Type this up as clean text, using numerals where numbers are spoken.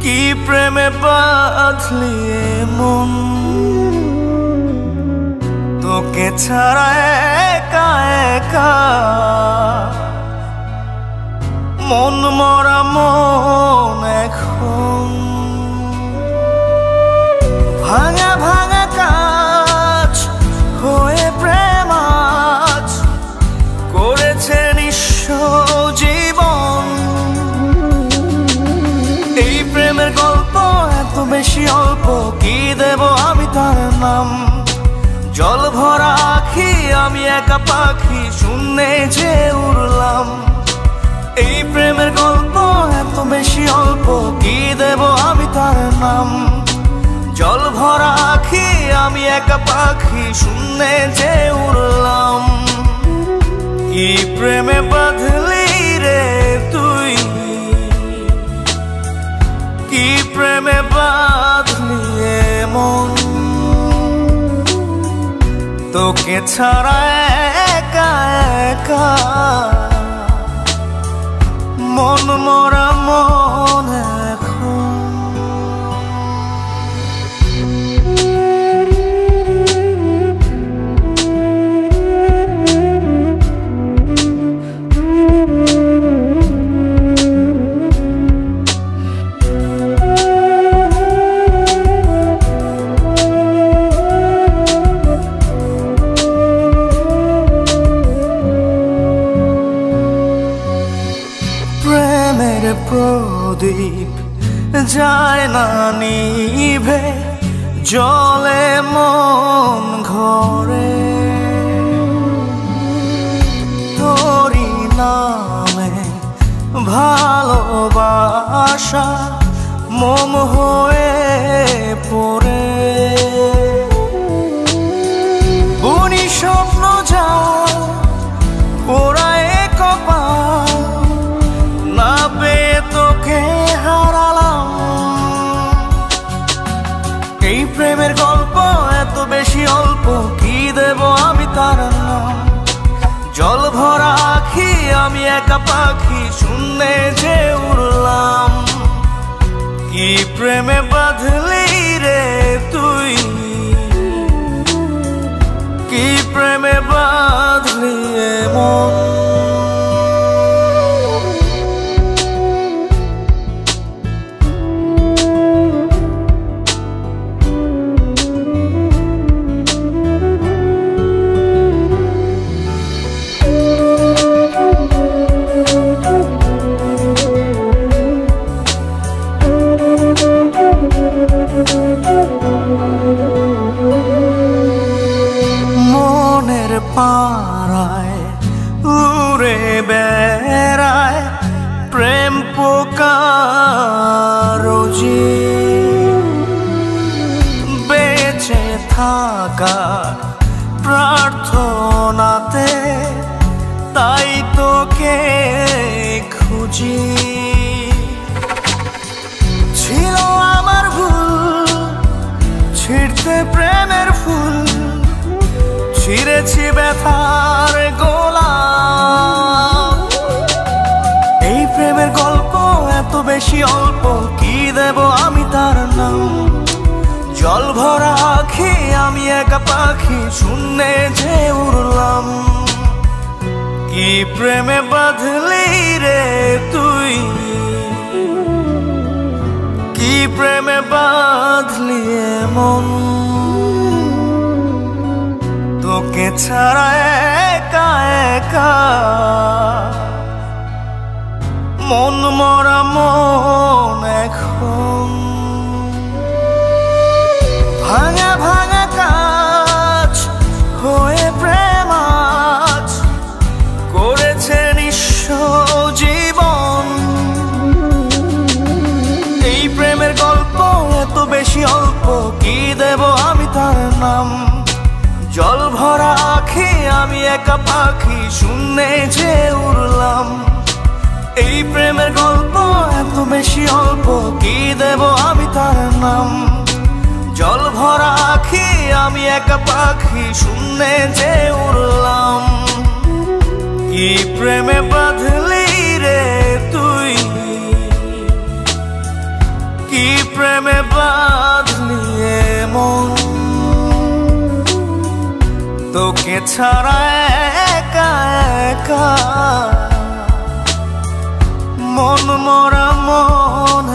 কি প্রেমে বাঁধলি মন, তোকে ছাড়া একা একা মন মরা মন এখন। ভাঙা ভাঙা কাজ হয়ে প্রেম আজ করেছে নিঃস্ব জীবন। এই প্রেমের গল্প এত বেশি অল্প, কি দেব আমি তার নাম। জল ভরা আখি আমি একা পাখি, শূন্যে যে উড়লাম। এই প্রেমের গল্প এত বেশি অল্প, কি দেব আমি তার নাম। জল ভরা আখি আমি একা পাখি, শূন্যে যে উড়লাম। কি প্রেমে বাঁধলি রে তুই, কি প্রেমে বাঁধলি মন, তোকে ছাড়া একা একা মন মরা মন এখন। প্রদীপ যায় না নিভে, জলে মন ঘরে। তোরি নামে ভালোবাসা মোম হয়ে পড়ে। বুনি স্বপ্ন যায় পোড়ায় কপাল, না পেয়ে তোকে হারালাম। এই প্রেমের গল্প এত বেশি অল্প, কি দেব আমি তার নাম। জল ভরা আখি আমি একা পাখি, শূন্যে যে উড়লাম। কি প্রেমে বাঁধলি রে তুই, কি প্রেমে বাঁধলি মন। মনের পাড়ায় উড়ে বেড়ায় প্রেম পোকা রোজি। বেঁচে থাকার প্রার্থনাতে তাই তোকে খুঁজি। ছিল আমার ভুল ছিঁড়তে প্রেমের ফুল, ছিঁড়েছি ব্যথার গোলাপ। এই প্রেমের গল্প এত বেশি অল্প, কি দেব আমি তার নাম। জল ভরা আখি আমি একা পাখি, শূন্যে যে উড়লাম। কি প্রেমে বাঁধলি রে তুই, কি প্রেমে বাঁধলি মন, তোকে ছাড়া একা একা মন মরা মন এখন। ভাঙা ভাঙা কাজ হয়ে প্রেম আজ করেছে নিঃস্ব জীবন। এই প্রেমের গল্প এত বেশি অল্প, কি দেব আমি তার নাম। জল ভরা আখি আমি একা পাখি, শূন্যে যে উড়লাম। এই প্রেমের গল্প এত বেশি অল্প, কি দেব আমি তার নাম। জল ভরা আখি আমি একা পাখি, শূন্যে যে উড়লাম। কি প্রেমে বাঁধলি রে তুই, কি প্রেমে বাঁধলিয়ে মন, তোকে ছাড়া একা একা মন মরা মন